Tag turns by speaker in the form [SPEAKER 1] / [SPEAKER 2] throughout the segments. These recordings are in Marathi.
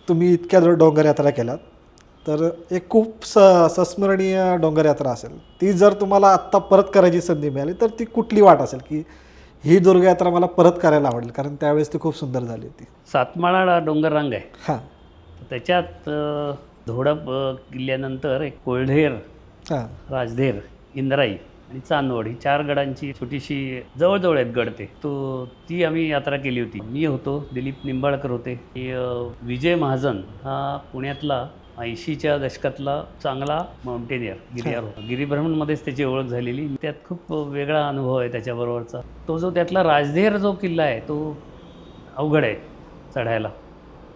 [SPEAKER 1] तुम्ही इतक्या डोंगर यात्रा केलात, तर एक खूप संस्मरणीय डोंगर यात्रा असेल. ती जर तुम्हाला आत्ता परत करायची संधी मिळाली, तर ती कुठली वाट असेल, की ही दुर्ग यात्रा मला परत करायला आवडेल, कारण त्यावेळेस ती खूप सुंदर झाली होती?
[SPEAKER 2] सातमाळा डोंगररांग आहे.
[SPEAKER 1] हां,
[SPEAKER 2] तर त्याच्यात धोडप किल्ल्यानंतर एक कोळढेर,
[SPEAKER 1] हां.
[SPEAKER 2] राजधेर, इंद्राई आणि चांदवड ही 4 गडांची छोटीशी जवळजवळ आहेत गड ते. ती आम्ही यात्रा केली होती. मी होतो, दिलीप निंबाळकर होते. विजय महाजन हा पुण्यातला 80च्या दशकातला चांगला माउंटेनियर गिर्यार होता. गिरीभ्रमणमध्येच त्याची ओळख झालेली. त्यात खूप वेगळा अनुभव आहे त्याच्याबरोबरचा. तो जो त्यातला राजधेर जो किल्ला आहे तो अवघड आहे चढायला.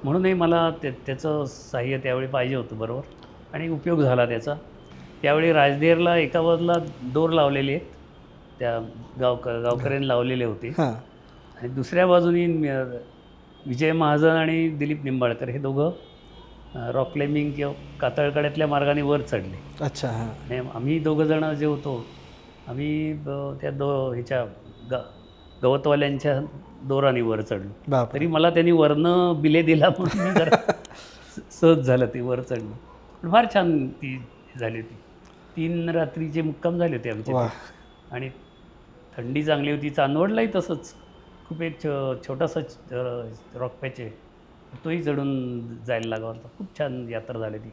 [SPEAKER 2] म्हणूनही मला त्याचं साह्य त्यावेळी पाहिजे होतं बरोबर आणि उपयोग झाला त्याचा. त्यावेळी राजदेरला एका बाजूला दोर लावलेले आहेत, त्या गावकऱ्यांनी लावलेले होते
[SPEAKER 1] हां.
[SPEAKER 2] आणि दुसऱ्या बाजूनी विजय महाजन आणि दिलीप निंबाळकर हे दोघं रॉक क्लाइम्बिंग किंवा कातळकड्यातल्या मार्गाने वर चढले.
[SPEAKER 1] अच्छा. हां.
[SPEAKER 2] आणि आम्ही दोघंजणं जे होतो आम्ही त्या ह्याच्या गवतवाल्यांच्या दोराने वर चढलो.
[SPEAKER 1] बापरे!
[SPEAKER 2] तरी मला त्यांनी वरनं बिले दिला म्हणून मी जरा सहज झालं ते वर चढणं. पण फार छान ती झाली होती. 3 रात्रीचे मुक्काम झाले होते आमचे
[SPEAKER 1] वाह!
[SPEAKER 2] ते. आणि थंडी चांगली होती. चांदवडलाही तसंच खूप एक छोटासा रॉक पॅच आहे, तोही चढून जायला लागला होता. खूप छान यात्रा झाली ती.